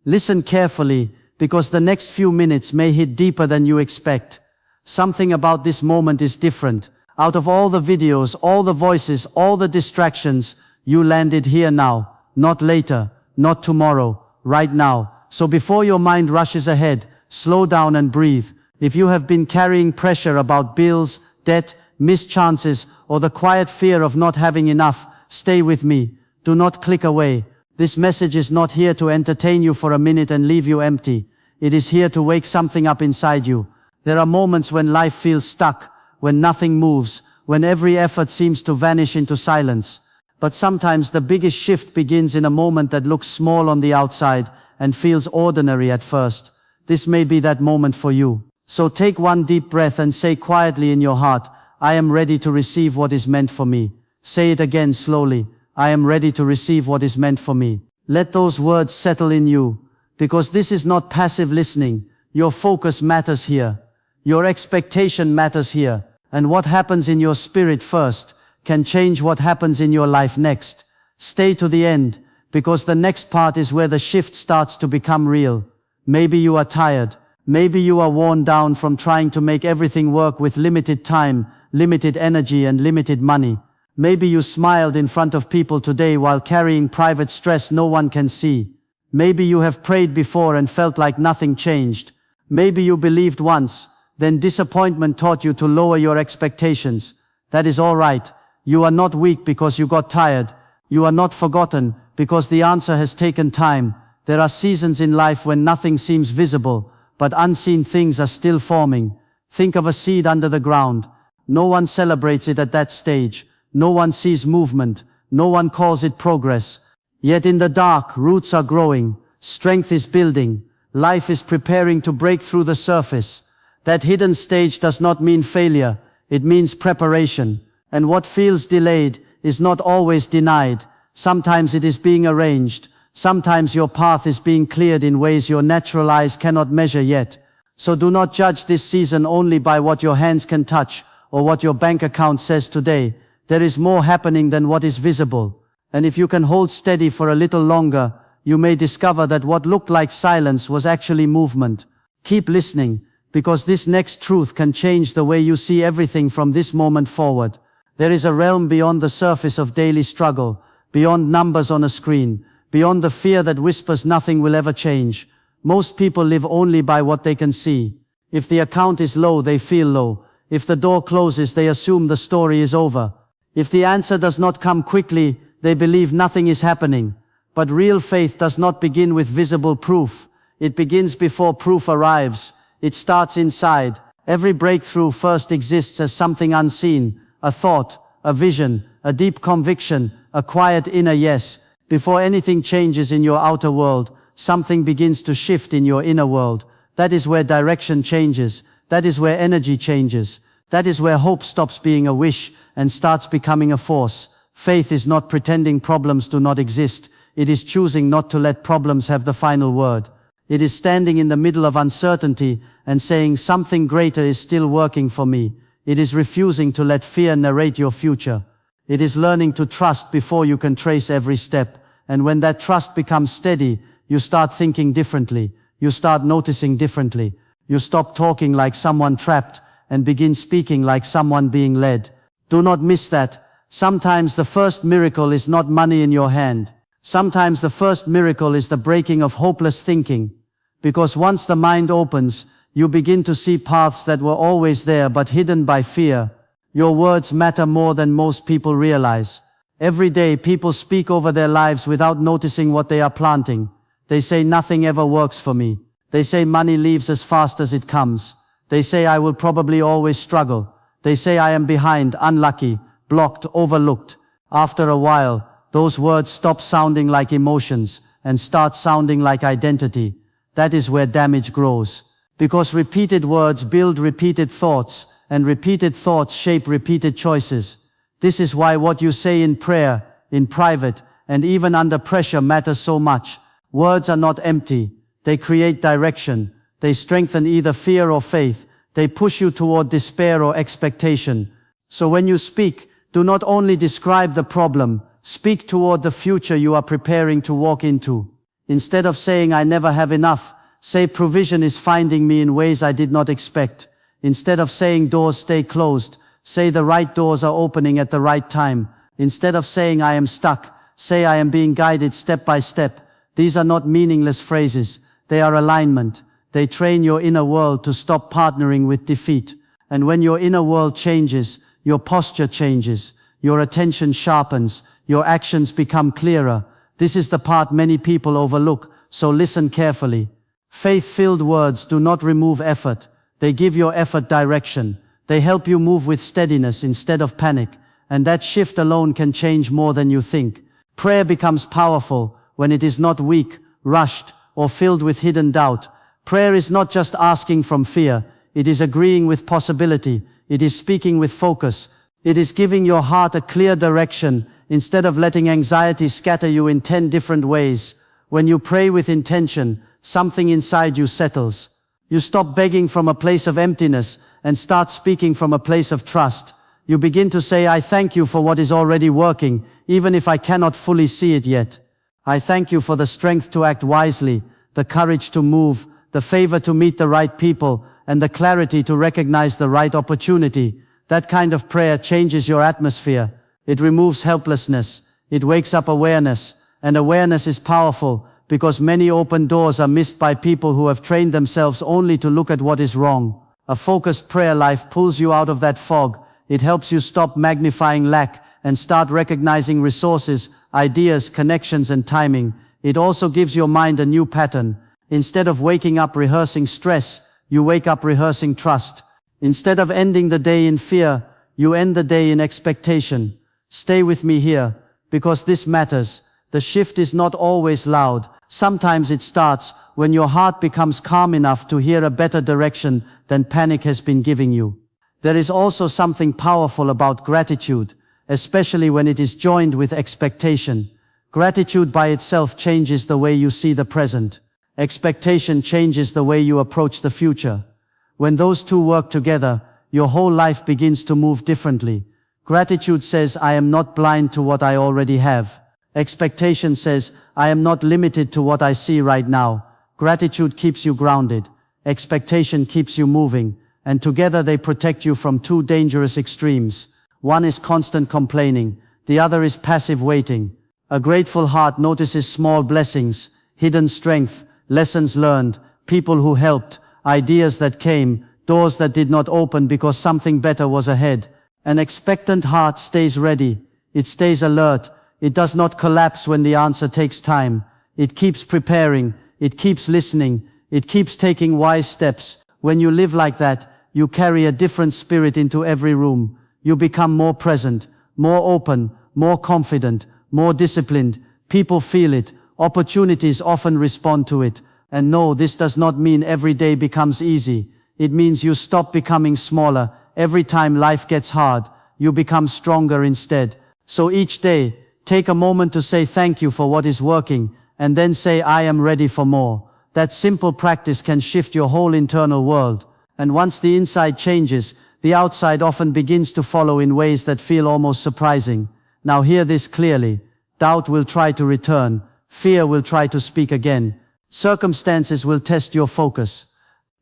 Listen carefully, because the next few minutes may hit deeper than you expect. Something about this moment is different. Out of all the videos, all the voices, all the distractions, you landed here now, not later, not tomorrow, right now. So before your mind rushes ahead, slow down and breathe. If you have been carrying pressure about bills, debt, missed chances, or the quiet fear of not having enough, stay with me. Do not click away. This message is not here to entertain you for a minute and leave you empty. It is here to wake something up inside you. There are moments when life feels stuck, when nothing moves, when every effort seems to vanish into silence. But sometimes the biggest shift begins in a moment that looks small on the outside and feels ordinary at first. This may be that moment for you. So take one deep breath and say quietly in your heart, I am ready to receive what is meant for me. Say it again slowly. I am ready to receive what is meant for me. Let those words settle in you, because this is not passive listening. Your focus matters here. Your expectation matters here. And what happens in your spirit first can change what happens in your life next. Stay to the end, because the next part is where the shift starts to become real. Maybe you are tired. Maybe you are worn down from trying to make everything work with limited time, limited energy and limited money. Maybe you smiled in front of people today while carrying private stress no one can see. Maybe you have prayed before and felt like nothing changed. Maybe you believed once, then disappointment taught you to lower your expectations. That is all right. You are not weak because you got tired. You are not forgotten because the answer has taken time. There are seasons in life when nothing seems visible, but unseen things are still forming. Think of a seed under the ground. No one celebrates it at that stage. No one sees movement. No one calls it progress. Yet in the dark, roots are growing. Strength is building. Life is preparing to break through the surface. That hidden stage does not mean failure. It means preparation. And what feels delayed is not always denied. Sometimes it is being arranged. Sometimes your path is being cleared in ways your natural eyes cannot measure yet. So do not judge this season only by what your hands can touch or what your bank account says today. There is more happening than what is visible. And if you can hold steady for a little longer, you may discover that what looked like silence was actually movement. Keep listening, because this next truth can change the way you see everything from this moment forward. There is a realm beyond the surface of daily struggle, beyond numbers on a screen, beyond the fear that whispers nothing will ever change. Most people live only by what they can see. If the account is low, they feel low. If the door closes, they assume the story is over. If the answer does not come quickly, they believe nothing is happening. But real faith does not begin with visible proof. It begins before proof arrives. It starts inside. Every breakthrough first exists as something unseen, a thought, a vision, a deep conviction, a quiet inner yes. Before anything changes in your outer world, something begins to shift in your inner world. That is where direction changes. That is where energy changes. That is where hope stops being a wish and starts becoming a force. Faith is not pretending problems do not exist. It is choosing not to let problems have the final word. It is standing in the middle of uncertainty and saying something greater is still working for me. It is refusing to let fear narrate your future. It is learning to trust before you can trace every step. And when that trust becomes steady, you start thinking differently. You start noticing differently. You stop talking like someone trapped and begin speaking like someone being led. Do not miss that. Sometimes the first miracle is not money in your hand. Sometimes the first miracle is the breaking of hopeless thinking. Because once the mind opens, you begin to see paths that were always there but hidden by fear. Your words matter more than most people realize. Every day people speak over their lives without noticing what they are planting. They say nothing ever works for me. They say money leaves as fast as it comes. They say I will probably always struggle. They say I am behind, unlucky, blocked, overlooked. After a while, those words stop sounding like emotions and start sounding like identity. That is where damage grows. Because repeated words build repeated thoughts, and repeated thoughts shape repeated choices. This is why what you say in prayer, in private, and even under pressure matters so much. Words are not empty. They create direction. They strengthen either fear or faith. They push you toward despair or expectation. So when you speak, do not only describe the problem, speak toward the future you are preparing to walk into. Instead of saying I never have enough, say provision is finding me in ways I did not expect. Instead of saying doors stay closed, say the right doors are opening at the right time. Instead of saying I am stuck, say I am being guided step by step. These are not meaningless phrases, they are alignment. They train your inner world to stop partnering with defeat. And when your inner world changes, your posture changes, your attention sharpens, your actions become clearer. This is the part many people overlook, so listen carefully. Faith-filled words do not remove effort. They give your effort direction. They help you move with steadiness instead of panic. And that shift alone can change more than you think. Prayer becomes powerful when it is not weak, rushed, or filled with hidden doubt. Prayer is not just asking from fear. It is agreeing with possibility. It is speaking with focus. It is giving your heart a clear direction instead of letting anxiety scatter you in 10 different ways. When you pray with intention, something inside you settles. You stop begging from a place of emptiness and start speaking from a place of trust. You begin to say, I thank you for what is already working, even if I cannot fully see it yet. I thank you for the strength to act wisely, the courage to move, the favor to meet the right people, and the clarity to recognize the right opportunity. That kind of prayer changes your atmosphere. It removes helplessness. It wakes up awareness. And awareness is powerful because many open doors are missed by people who have trained themselves only to look at what is wrong. A focused prayer life pulls you out of that fog. It helps you stop magnifying lack and start recognizing resources, ideas, connections, and timing. It also gives your mind a new pattern. Instead of waking up rehearsing stress, you wake up rehearsing trust. Instead of ending the day in fear, you end the day in expectation. Stay with me here, because this matters. The shift is not always loud. Sometimes it starts when your heart becomes calm enough to hear a better direction than panic has been giving you. There is also something powerful about gratitude, especially when it is joined with expectation. Gratitude by itself changes the way you see the present. Expectation changes the way you approach the future. When those two work together, your whole life begins to move differently. Gratitude says, I am not blind to what I already have. Expectation says, I am not limited to what I see right now. Gratitude keeps you grounded. Expectation keeps you moving. And together they protect you from two dangerous extremes. One is constant complaining. The other is passive waiting. A grateful heart notices small blessings, hidden strength, lessons learned, people who helped, ideas that came, doors that did not open because something better was ahead. An expectant heart stays ready. It stays alert. It does not collapse when the answer takes time. It keeps preparing. It keeps listening. It keeps taking wise steps. When you live like that, you carry a different spirit into every room. You become more present, more open, more confident, more disciplined. People feel it. Opportunities often respond to it. And no, this does not mean every day becomes easy. It means you stop becoming smaller. Every time life gets hard, you become stronger instead. So each day, take a moment to say thank you for what is working, and then say I am ready for more. That simple practice can shift your whole internal world. And once the inside changes, the outside often begins to follow in ways that feel almost surprising. Now hear this clearly. Doubt will try to return. Fear will try to speak again. Circumstances will test your focus.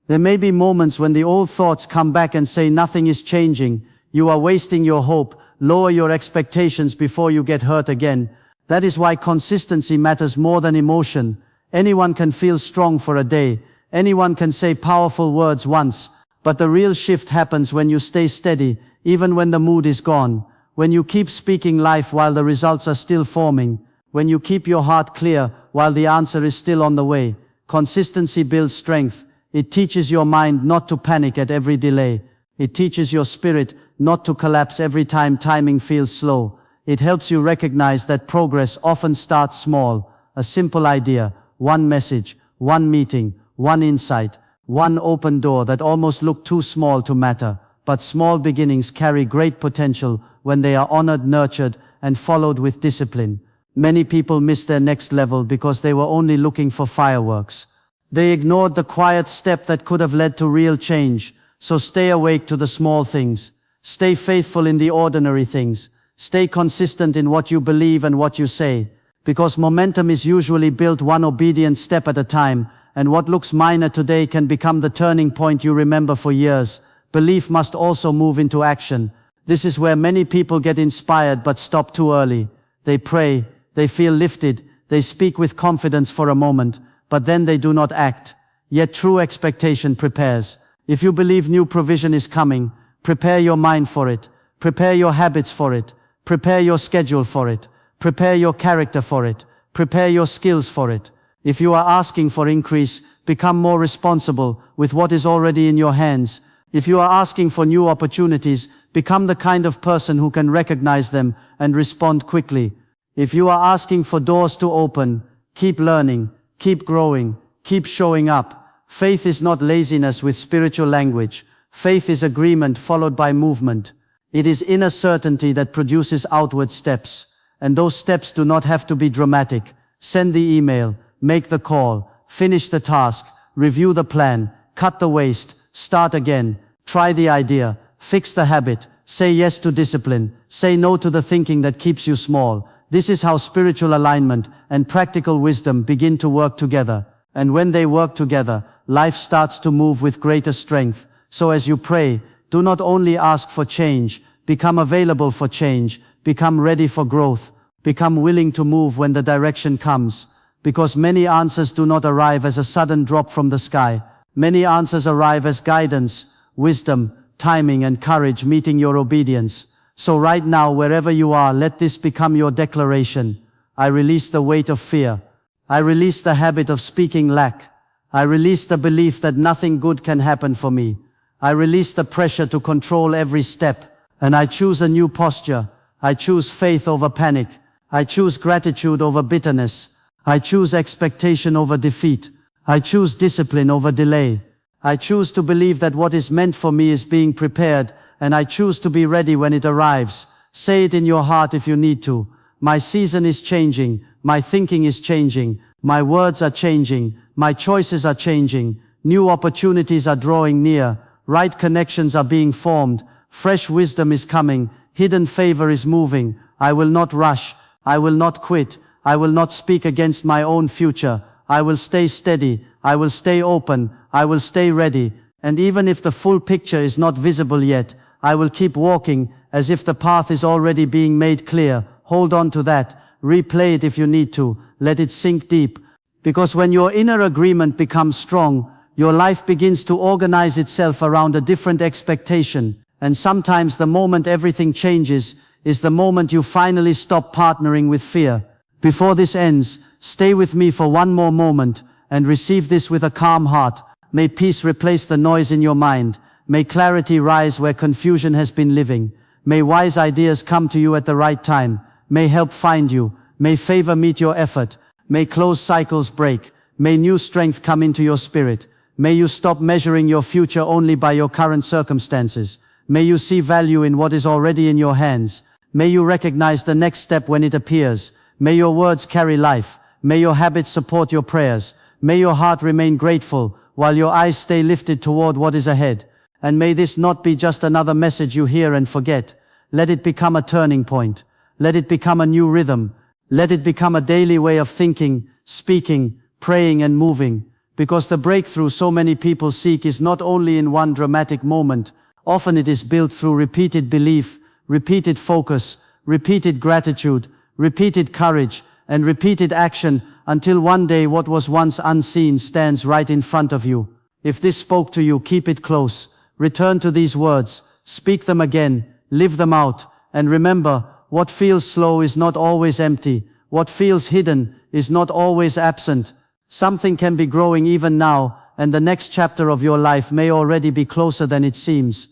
There may be moments when the old thoughts come back and say nothing is changing. You are wasting your hope. Lower your expectations before you get hurt again. That is why consistency matters more than emotion. Anyone can feel strong for a day. Anyone can say powerful words once. But the real shift happens when you stay steady, even when the mood is gone. When you keep speaking life while the results are still forming. When you keep your heart clear while the answer is still on the way. Consistency builds strength. It teaches your mind not to panic at every delay. It teaches your spirit not to collapse every time timing feels slow. It helps you recognize that progress often starts small. A simple idea, one message, one meeting, one insight, one open door that almost looked too small to matter. But small beginnings carry great potential when they are honored, nurtured, and followed with discipline. Many people miss their next level because they were only looking for fireworks. They ignored the quiet step that could have led to real change. So stay awake to the small things. Stay faithful in the ordinary things. Stay consistent in what you believe and what you say. Because momentum is usually built one obedient step at a time, and what looks minor today can become the turning point you remember for years. Belief must also move into action. This is where many people get inspired but stop too early. They pray, they feel lifted, they speak with confidence for a moment, but then they do not act. Yet true expectation prepares. If you believe new provision is coming, prepare your mind for it, prepare your habits for it, prepare your schedule for it, prepare your character for it, prepare your skills for it. If you are asking for increase, become more responsible with what is already in your hands. If you are asking for new opportunities, become the kind of person who can recognize them and respond quickly. If you are asking for doors to open, keep learning, keep growing, keep showing up. Faith is not laziness with spiritual language. Faith is agreement followed by movement. It is inner certainty that produces outward steps. And those steps do not have to be dramatic. Send the email, make the call, finish the task, review the plan, cut the waste, start again, try the idea, fix the habit, say yes to discipline, say no to the thinking that keeps you small. This is how spiritual alignment and practical wisdom begin to work together. And when they work together, life starts to move with greater strength. So as you pray, do not only ask for change, become available for change, become ready for growth, become willing to move when the direction comes. Because many answers do not arrive as a sudden drop from the sky. Many answers arrive as guidance, wisdom, timing and courage meeting your obedience. So right now, wherever you are, let this become your declaration. I release the weight of fear. I release the habit of speaking lack. I release the belief that nothing good can happen for me. I release the pressure to control every step. And I choose a new posture. I choose faith over panic. I choose gratitude over bitterness. I choose expectation over defeat. I choose discipline over delay. I choose to believe that what is meant for me is being prepared, and I choose to be ready when it arrives. Say it in your heart if you need to. My season is changing. My thinking is changing. My words are changing. My choices are changing. New opportunities are drawing near. Right connections are being formed. Fresh wisdom is coming. Hidden favor is moving. I will not rush. I will not quit. I will not speak against my own future. I will stay steady. I will stay open. I will stay ready. And even if the full picture is not visible yet, I will keep walking as if the path is already being made clear. Hold on to that. Replay it if you need to. Let it sink deep. Because when your inner agreement becomes strong, your life begins to organize itself around a different expectation. And sometimes the moment everything changes is the moment you finally stop partnering with fear. Before this ends, stay with me for one more moment and receive this with a calm heart. May peace replace the noise in your mind. May clarity rise where confusion has been living. May wise ideas come to you at the right time. May help find you. May favor meet your effort. May closed cycles break. May new strength come into your spirit. May you stop measuring your future only by your current circumstances. May you see value in what is already in your hands. May you recognize the next step when it appears. May your words carry life. May your habits support your prayers. May your heart remain grateful while your eyes stay lifted toward what is ahead. And may this not be just another message you hear and forget. Let it become a turning point. Let it become a new rhythm. Let it become a daily way of thinking, speaking, praying and moving. Because the breakthrough so many people seek is not only in one dramatic moment. Often it is built through repeated belief, repeated focus, repeated gratitude, repeated courage, and repeated action until one day what was once unseen stands right in front of you. If this spoke to you, keep it close. Return to these words, speak them again, live them out, and remember, what feels slow is not always empty. What feels hidden is not always absent. Something can be growing even now, and the next chapter of your life may already be closer than it seems.